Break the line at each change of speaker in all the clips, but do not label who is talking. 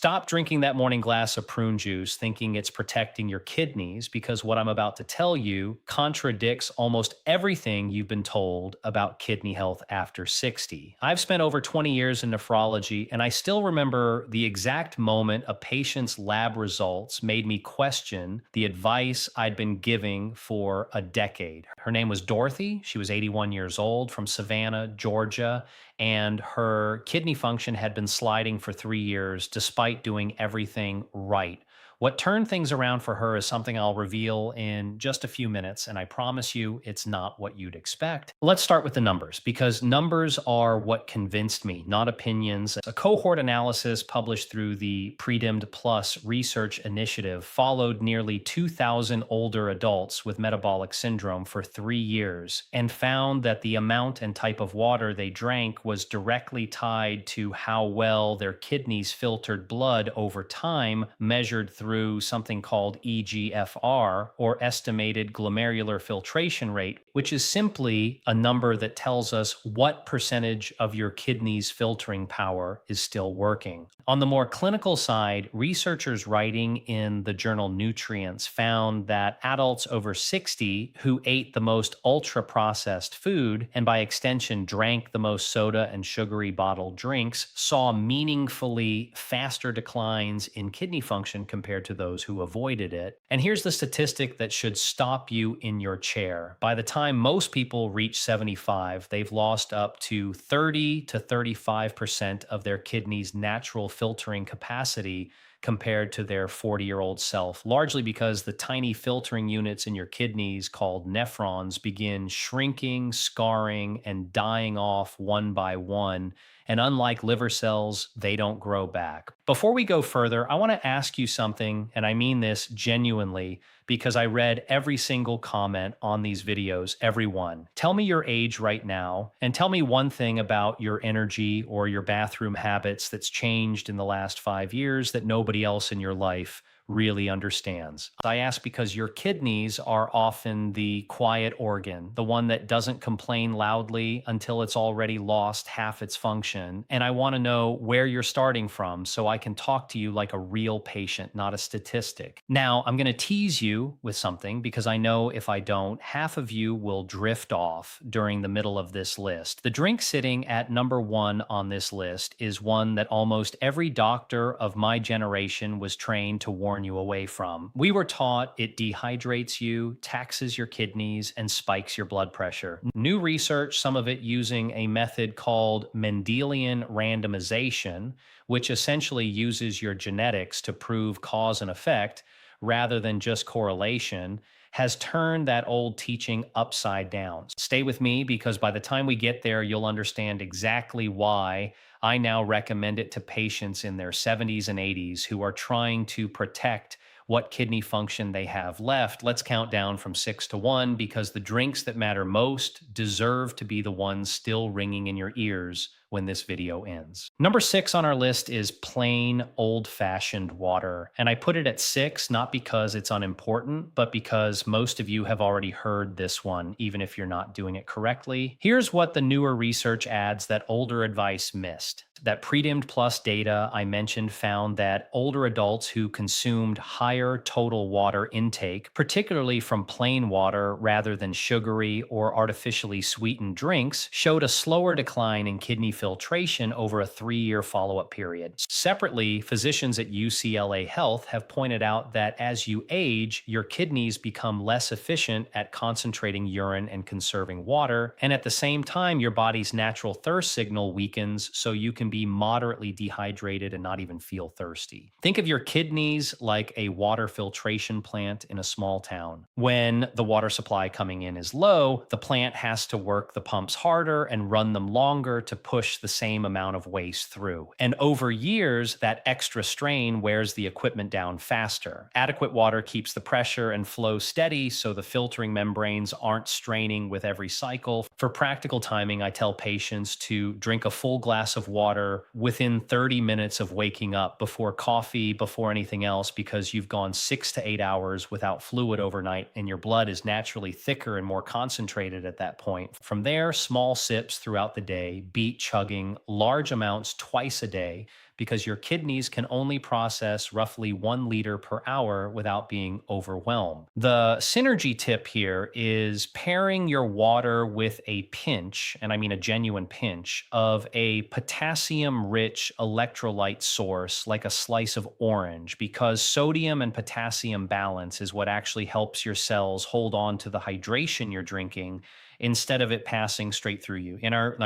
Stop drinking that morning glass of prune juice thinking it's protecting your kidneys because what I'm about to tell you contradicts almost everything you've been told about kidney health after 60. I've spent over 20 years in nephrology, and I still remember the exact moment a patient's lab results made me question the advice I'd been giving for a decade. Her name was Dorothy. She was 81 years old from Savannah, Georgia, and her kidney function had been sliding for 3 years despite doing everything right. What turned things around for her is something I'll reveal in just a few minutes, and I promise you it's not what you'd expect. Let's start with the numbers, because numbers are what convinced me, not opinions. A cohort analysis published through the Predimmed Plus Research Initiative followed nearly 2,000 older adults with metabolic syndrome for 3 years and found that the amount and type of water they drank was directly tied to how well their kidneys filtered blood over time, measured through something called EGFR, or estimated glomerular filtration rate, which is simply a number that tells us what percentage of your kidneys' filtering power is still working. On the more clinical side, researchers writing in the journal Nutrients found that adults over 60 who ate the most ultra processed food, and by extension drank the most soda and sugary bottled drinks, saw meaningfully faster declines in kidney function compared to those who avoided it. And here's the statistic that should stop you in your chair. By the time most people reach 75, they've lost up to 30 to 35% of their kidneys' natural filtering capacity compared to their 40-year-old self, largely because the tiny filtering units in your kidneys called nephrons begin shrinking, scarring, and dying off one by one. And unlike liver cells, they don't grow back. Before we go further, I want to ask you something, and I mean this genuinely because I read every single comment on these videos, every one. Tell me your age right now, and tell me one thing about your energy or your bathroom habits that's changed in the last 5 years that nobody else in your life really understands. I ask because your kidneys are often the quiet organ, the one that doesn't complain loudly until it's already lost half its function. And I want to know where you're starting from so I can talk to you like a real patient, not a statistic. Now, I'm going to tease you with something because I know if I don't, half of you will drift off during the middle of this list. The drink sitting at number one on this list is one that almost every doctor of my generation was trained to warn you away from. We were taught it dehydrates you, taxes your kidneys, and spikes your blood pressure. New research, some of it using a method called Mendelian randomization, which essentially uses your genetics to prove cause and effect rather than just correlation, has turned that old teaching upside down. Stay with me because by the time we get there, you'll understand exactly why I now recommend it to patients in their 70s and 80s who are trying to protect what kidney function they have left. Let's count down from 6 to 1 because the drinks that matter most deserve to be the ones still ringing in your ears when this video ends. Number 6 on our list is plain old-fashioned water. And I put it at 6, not because it's unimportant, but because most of you have already heard this one, even if you're not doing it correctly. Here's what the newer research adds that older advice missed. That Predimmed Plus data I mentioned found that older adults who consumed higher total water intake, particularly from plain water rather than sugary or artificially sweetened drinks, showed a slower decline in kidney filtration over a 3-year follow-up period. Separately, physicians at UCLA Health have pointed out that as you age, your kidneys become less efficient at concentrating urine and conserving water, and at the same time, your body's natural thirst signal weakens so you can be moderately dehydrated and not even feel thirsty. Think of your kidneys like a water filtration plant in a small town. When the water supply coming in is low, the plant has to work the pumps harder and run them longer to push the same amount of waste through. And over years, that extra strain wears the equipment down faster. Adequate water keeps the pressure and flow steady so the filtering membranes aren't straining with every cycle. For practical timing, I tell patients to drink a full glass of water within 30 minutes of waking up, before coffee, before anything else, because you've gone 6 to 8 hours without fluid overnight and your blood is naturally thicker and more concentrated at that point. From there, small sips throughout the day, beet chugging large amounts twice a day, because your kidneys can only process roughly 1 liter per hour without being overwhelmed. The synergy tip here is pairing your water with a pinch, and I mean a genuine pinch, of a potassium rich electrolyte source like a slice of orange, because sodium and potassium balance is what actually helps your cells hold on to the hydration you're drinking instead of it passing straight through you. In our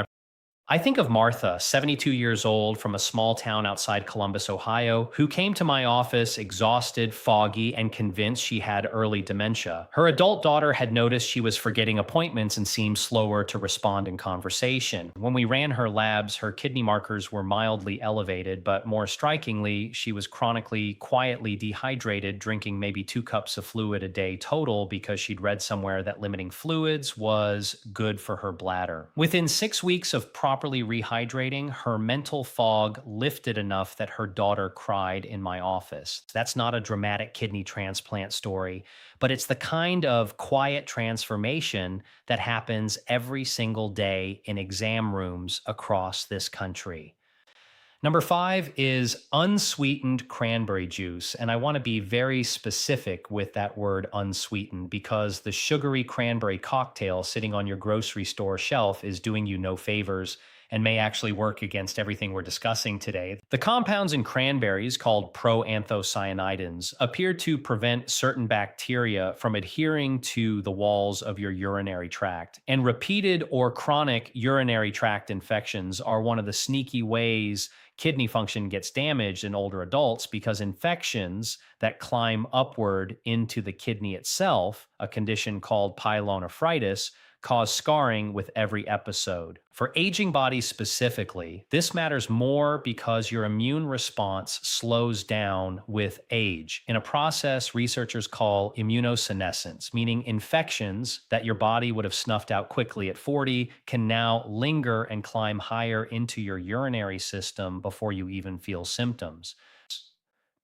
I think of Martha, 72 years old from a small town outside Columbus, Ohio, who came to my office exhausted, foggy, and convinced she had early dementia. Her adult daughter had noticed she was forgetting appointments and seemed slower to respond in conversation. When we ran her labs, her kidney markers were mildly elevated, but more strikingly, she was chronically, quietly dehydrated, drinking maybe 2 cups of fluid a day total because she'd read somewhere that limiting fluids was good for her bladder. Within 6 weeks of properly rehydrating, her mental fog lifted enough that her daughter cried in my office. That's not a dramatic kidney transplant story, but it's the kind of quiet transformation that happens every single day in exam rooms across this country. Number 5 is unsweetened cranberry juice. And I want to be very specific with that word unsweetened because the sugary cranberry cocktail sitting on your grocery store shelf is doing you no favors and may actually work against everything we're discussing today. The compounds in cranberries, called proanthocyanidins, appear to prevent certain bacteria from adhering to the walls of your urinary tract. And repeated or chronic urinary tract infections are one of the sneaky ways kidney function gets damaged in older adults, because infections that climb upward into the kidney itself, a condition called pyelonephritis, cause scarring with every episode. For aging bodies specifically, this matters more because your immune response slows down with age in a process researchers call immunosenescence, meaning infections that your body would have snuffed out quickly at 40 can now linger and climb higher into your urinary system before you even feel symptoms.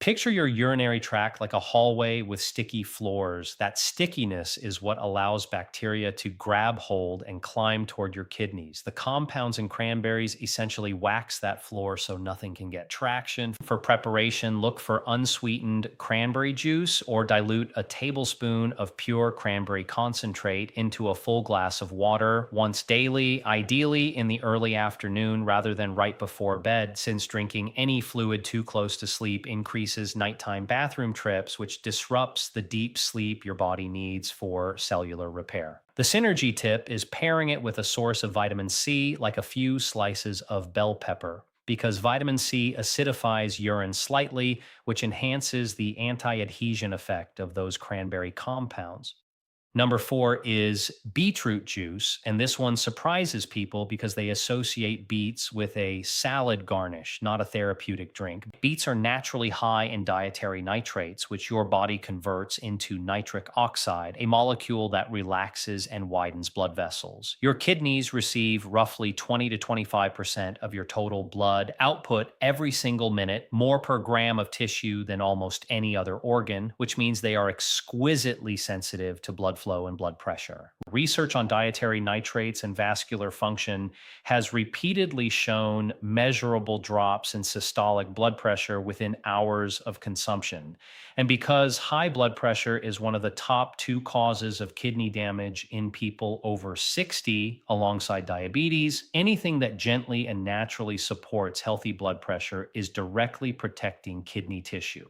Picture your urinary tract like a hallway with sticky floors. That stickiness is what allows bacteria to grab hold and climb toward your kidneys. The compounds in cranberries essentially wax that floor so nothing can get traction. For preparation, look for unsweetened cranberry juice or dilute a tablespoon of pure cranberry concentrate into a full glass of water once daily, ideally in the early afternoon rather than right before bed, since drinking any fluid too close to sleep increases nighttime bathroom trips, which disrupts the deep sleep your body needs for cellular repair. The synergy tip is pairing it with a source of vitamin C, like a few slices of bell pepper, because vitamin C acidifies urine slightly, which enhances the anti-adhesion effect of those cranberry compounds. Number 4 is beetroot juice, and this one surprises people because they associate beets with a salad garnish, not a therapeutic drink. Beets are naturally high in dietary nitrates, which your body converts into nitric oxide, a molecule that relaxes and widens blood vessels. Your kidneys receive roughly 20 to 25% of your total blood output every single minute, more per gram of tissue than almost any other organ, which means they are exquisitely sensitive to blood flow and blood pressure. Research on dietary nitrates and vascular function has repeatedly shown measurable drops in systolic blood pressure within hours of consumption. And because high blood pressure is one of the top 2 causes of kidney damage in people over 60, alongside diabetes, anything that gently and naturally supports healthy blood pressure is directly protecting kidney tissue.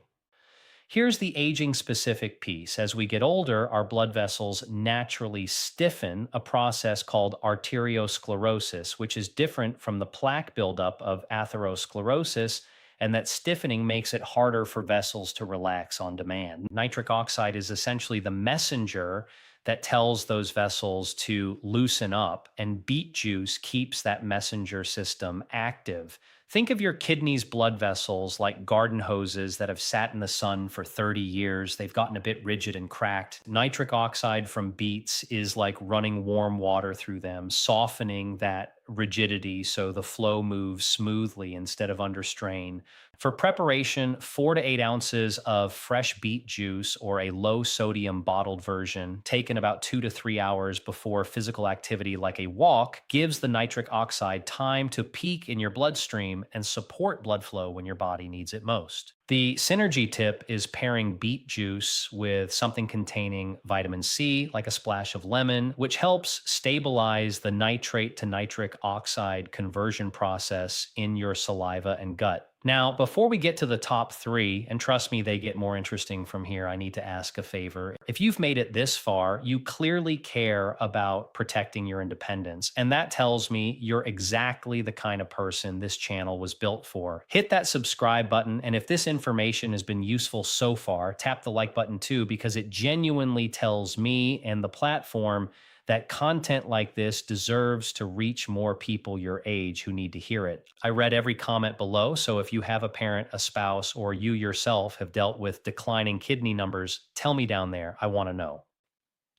Here's the aging specific piece. As we get older, our blood vessels naturally stiffen, a process called arteriosclerosis, which is different from the plaque buildup of atherosclerosis, and that stiffening makes it harder for vessels to relax on demand. Nitric oxide is essentially the messenger that tells those vessels to loosen up, and beet juice keeps that messenger system active. Think of your kidneys' blood vessels like garden hoses that have sat in the sun for 30 years. They've gotten a bit rigid and cracked. Nitric oxide from beets is like running warm water through them, softening that rigidity so the flow moves smoothly instead of under strain. For preparation, 4 to 8 ounces of fresh beet juice or a low sodium bottled version, taken about 2 to 3 hours before physical activity like a walk, gives the nitric oxide time to peak in your bloodstream and support blood flow when your body needs it most. The synergy tip is pairing beet juice with something containing vitamin C, like a splash of lemon, which helps stabilize the nitrate to nitric oxide conversion process in your saliva and gut. Now, before we get to the top three, and trust me, they get more interesting from here, I need to ask a favor. If you've made it this far, you clearly care about protecting your independence. And that tells me you're exactly the kind of person this channel was built for. Hit that subscribe button. And if this information has been useful so far, tap the like button too, because it genuinely tells me and the platform that content like this deserves to reach more people your age who need to hear it. I read every comment below, so if you have a parent, a spouse, or you yourself have dealt with declining kidney numbers, tell me down there. I want to know.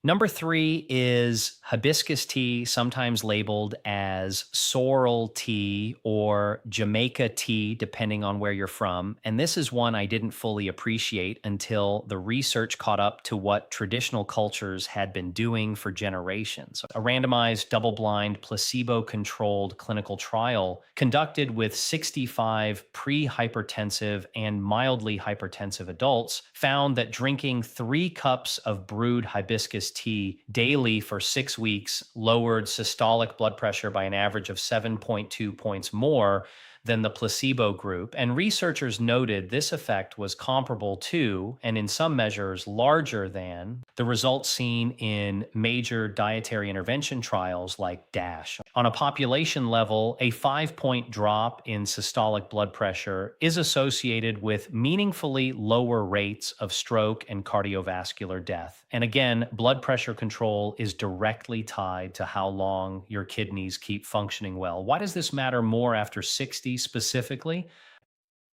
Number three is hibiscus tea, sometimes labeled as sorrel tea or Jamaica tea, depending on where you're from. And this is one I didn't fully appreciate until the research caught up to what traditional cultures had been doing for generations. A randomized, double blind, placebo controlled clinical trial conducted with 65 pre hypertensive and mildly hypertensive adults found that drinking 3 cups of brewed hibiscus tea daily for 6 weeks lowered systolic blood pressure by an average of 7.2 points more than the placebo group. And researchers noted this effect was comparable to, and in some measures larger than, the results seen in major dietary intervention trials like DASH. On a population level, a 5-point drop in systolic blood pressure is associated with meaningfully lower rates of stroke and cardiovascular death. And again, blood pressure control is directly tied to how long your kidneys keep functioning well. Why does this matter more after 60 specifically?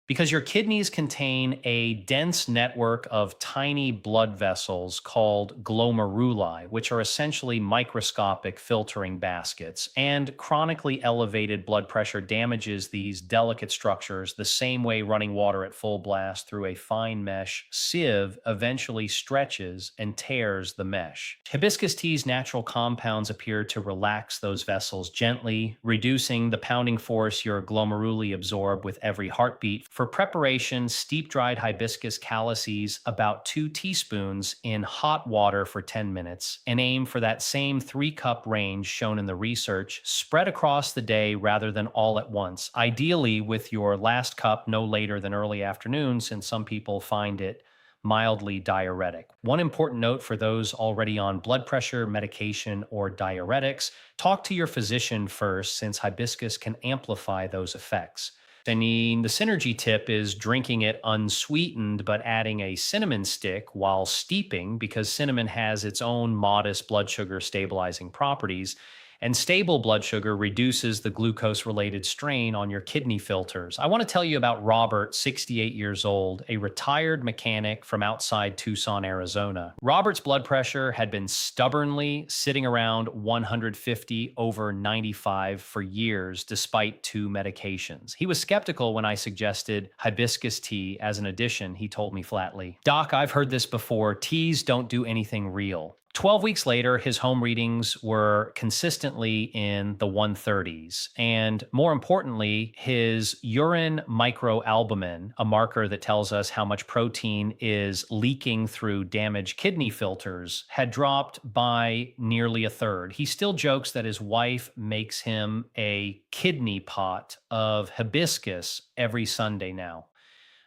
Because your kidneys contain a dense network of tiny blood vessels called glomeruli, which are essentially microscopic filtering baskets. And chronically elevated blood pressure damages these delicate structures the same way running water at full blast through a fine mesh sieve eventually stretches and tears the mesh. Hibiscus tea's natural compounds appear to relax those vessels gently, reducing the pounding force your glomeruli absorb with every heartbeat. For preparation, steep dried hibiscus calices about 2 teaspoons in hot water for 10 minutes and aim for that same 3-cup range shown in the research, spread across the day rather than all at once, ideally with your last cup no later than early afternoon, since some people find it mildly diuretic. One important note for those already on blood pressure, medication, or diuretics: talk to your physician first, since hibiscus can amplify those effects. I mean, the synergy tip is drinking it unsweetened, but adding a cinnamon stick while steeping, because cinnamon has its own modest blood sugar stabilizing properties. And stable blood sugar reduces the glucose related strain on your kidney filters. I want to tell you about Robert, 68 years old, a retired mechanic from outside Tucson, Arizona. Robert's blood pressure had been stubbornly sitting around 150/95 for years, despite 2 medications. He was skeptical when I suggested hibiscus tea as an addition. He told me flatly, "Doc, I've heard this before. Teas don't do anything real." 12 weeks later, his home readings were consistently in the 130s. And more importantly, his urine microalbumin, a marker that tells us how much protein is leaking through damaged kidney filters, had dropped by nearly a third. He still jokes that his wife makes him a kidney pot of hibiscus every Sunday now.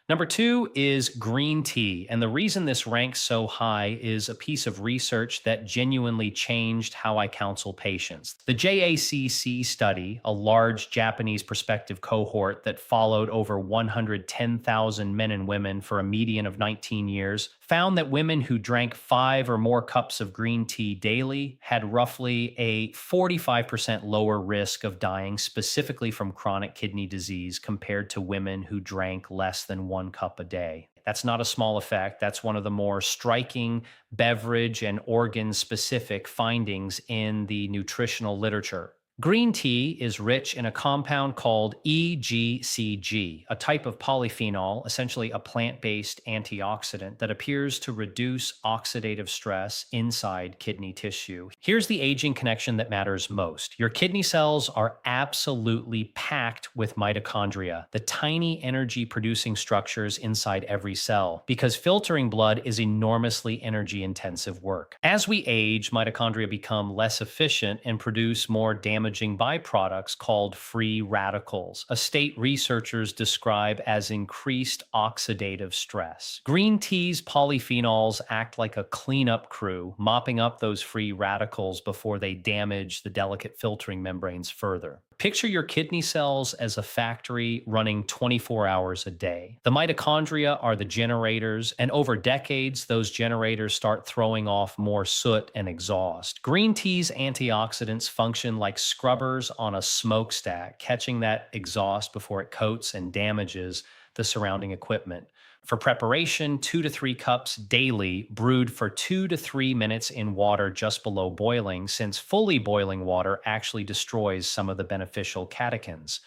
Number 2 is green tea. And the reason this ranks so high is a piece of research that genuinely changed how I counsel patients. The JACC study, a large Japanese prospective cohort that followed over 110,000 men and women for a median of 19 years, found that women who drank 5 or more cups of green tea daily had roughly a 45% lower risk of dying specifically from chronic kidney disease compared to women who drank less than 1 cup a day. That's not a small effect. That's one of the more striking beverage and organ specific findings in the nutritional literature. Green tea is rich in a compound called EGCG, a type of polyphenol, essentially a plant based antioxidant that appears to reduce oxidative stress inside kidney tissue. Here's the aging connection that matters most. Your kidney cells are absolutely packed with mitochondria, the tiny energy producing structures inside every cell, because filtering blood is enormously energy intensive work. As we age, mitochondria become less efficient and produce more damaging byproducts called free radicals, a state researchers describe as increased oxidative stress. Green tea's polyphenols act like a cleanup crew, mopping up those free radicals before they damage the delicate filtering membranes further. Picture your kidney cells as a factory running 24 hours a day. The mitochondria are the generators, and over decades, those generators start throwing off more soot and exhaust. Green tea's antioxidants function like scrubbers on a smokestack, catching that exhaust before it coats and damages the surrounding equipment. For preparation, 2 to 3 cups daily, brewed for 2 to 3 minutes in water just below boiling, since fully boiling water actually destroys some of the beneficial catechins.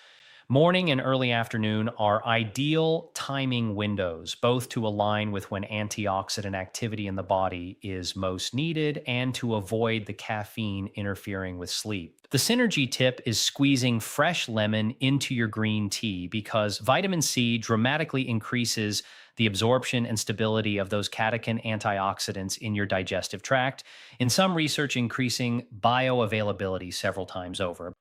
Morning and early afternoon are ideal timing windows, both to align with when antioxidant activity in the body is most needed and to avoid the caffeine interfering with sleep. The synergy tip is squeezing fresh lemon into your green tea because vitamin C dramatically increases the absorption and stability of those catechin antioxidants in your digestive tract, in some research increasing bioavailability several times over.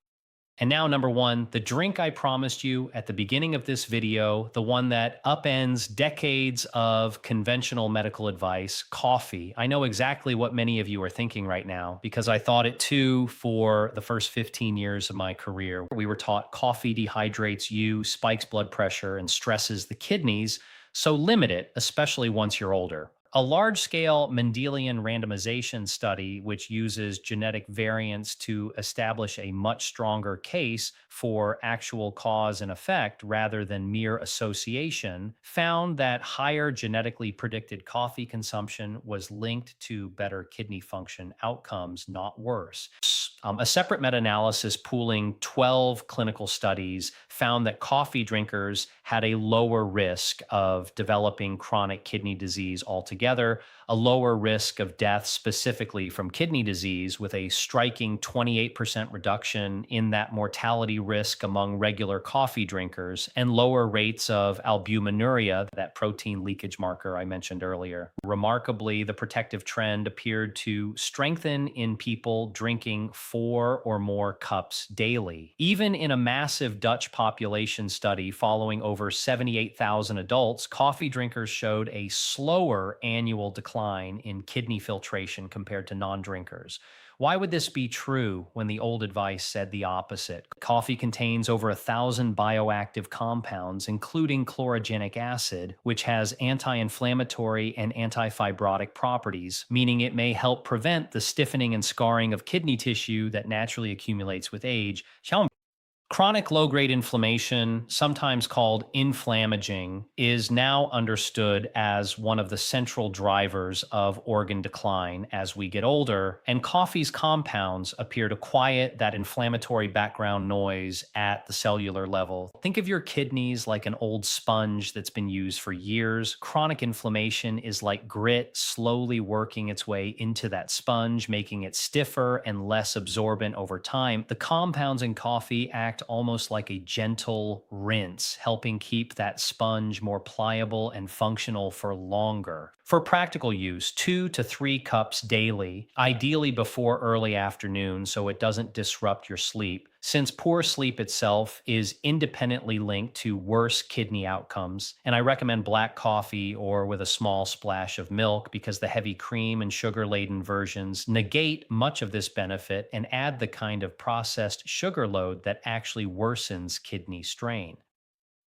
And now, number one, the drink I promised you at the beginning of this video, the one that upends decades of conventional medical advice, coffee. I know exactly what many of you are thinking right now because I thought it too for the first 15 years of my career. We were taught coffee dehydrates you, spikes blood pressure, and stresses the kidneys, so limit it, especially once you're older. A large scale Mendelian randomization study, which uses genetic variants to establish a much stronger case for actual cause and effect rather than mere association, found that higher genetically predicted coffee consumption was linked to better kidney function outcomes, not worse. A separate meta analysis pooling 12 clinical studies found that coffee drinkers had a lower risk of developing chronic kidney disease altogether, a lower risk of death specifically from kidney disease, with a striking 28% reduction in that mortality risk among regular coffee drinkers, and lower rates of albuminuria, that protein leakage marker I mentioned earlier. Remarkably, the protective trend appeared to strengthen in people drinking 4 or more cups daily. Even in a massive Dutch population study following over 78,000 adults, coffee drinkers showed a slower annual decline in kidney filtration compared to non-drinkers. Why would this be true when the old advice said the opposite? Coffee contains over 1,000 bioactive compounds, including chlorogenic acid, which has anti-inflammatory and antifibrotic properties, meaning it may help prevent the stiffening and scarring of kidney tissue that naturally accumulates with age. Chronic low-grade inflammation, sometimes called inflammaging, is now understood as one of the central drivers of organ decline as we get older, and coffee's compounds appear to quiet that inflammatory background noise at the cellular level. Think of your kidneys like an old sponge that's been used for years. Chronic inflammation is like grit slowly working its way into that sponge, making it stiffer and less absorbent over time. The compounds in coffee act almost like a gentle rinse, helping keep that sponge more pliable and functional for longer. For practical use, 2 to 3 cups daily, ideally before early afternoon so it doesn't disrupt your sleep, since poor sleep itself is independently linked to worse kidney outcomes. And I recommend black coffee or with a small splash of milk because the heavy cream and sugar-laden versions negate much of this benefit and add the kind of processed sugar load that actually worsens kidney strain.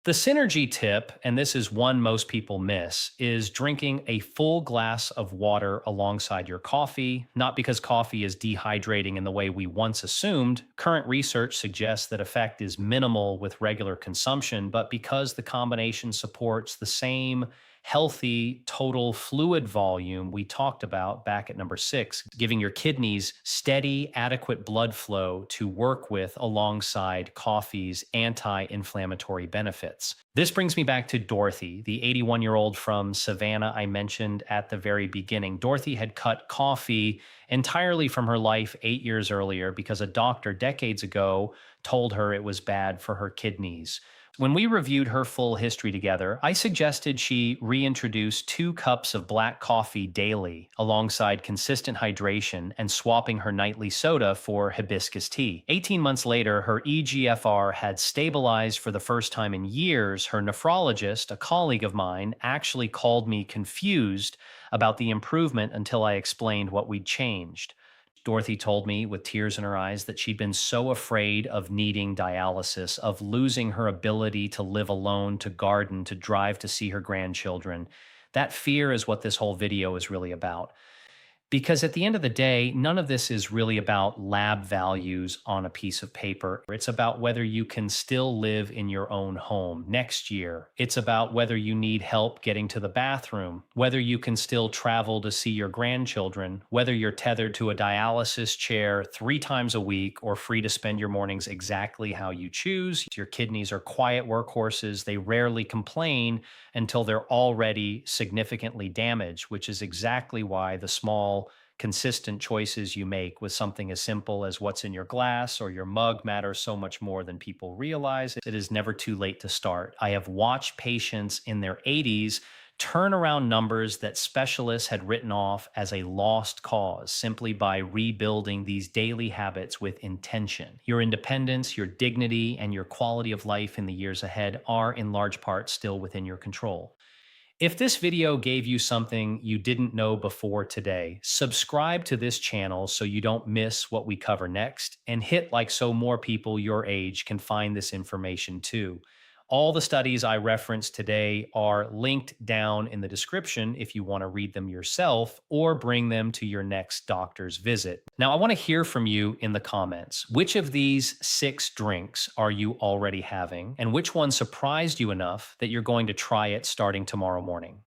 The synergy tip, and this is one most people miss, is drinking a full glass of water alongside your coffee, not because coffee is dehydrating in the way we once assumed. Current research suggests that effect is minimal with regular consumption, but because the combination supports the same healthy total fluid volume we talked about back at number 6, giving your kidneys steady, adequate blood flow to work with alongside coffee's anti inflammatory benefits. This brings me back to Dorothy, the 81-year-old from Savannah I mentioned at the very beginning. Dorothy had cut coffee entirely from her life 8 years earlier because a doctor decades ago told her it was bad for her kidneys. When we reviewed her full history together, I suggested she reintroduce 2 cups of black coffee daily alongside consistent hydration and swapping her nightly soda for hibiscus tea. 18 months later, her EGFR had stabilized for the first time in years. Her nephrologist, a colleague of mine, actually called me confused about the improvement until I explained what we'd changed. Dorothy told me with tears in her eyes that she'd been so afraid of needing dialysis, of losing her ability to live alone, to garden, to drive to see her grandchildren. That fear is what this whole video is really about. Because at the end of the day, none of this is really about lab values on a piece of paper. It's about whether you can still live in your own home next year. It's about whether you need help getting to the bathroom, whether you can still travel to see your grandchildren, whether you're tethered to a dialysis chair 3 times a week or free to spend your mornings exactly how you choose. Your kidneys are quiet workhorses. They rarely complain until they're already significantly damaged, which is exactly why the small, consistent choices you make with something as simple as what's in your glass or your mug matter so much more than people realize. It is never too late to start. I have watched patients in their 80s turn around numbers that specialists had written off as a lost cause simply by rebuilding these daily habits with intention. Your independence, your dignity, and your quality of life in the years ahead are in large part still within your control. If this video gave you something you didn't know before today, subscribe to this channel so you don't miss what we cover next, and hit like so more people your age can find this information too. All the studies I referenced today are linked down in the description if you want to read them yourself or bring them to your next doctor's visit. Now, I want to hear from you in the comments. Which of these 6 drinks are you already having, and which one surprised you enough that you're going to try it starting tomorrow morning?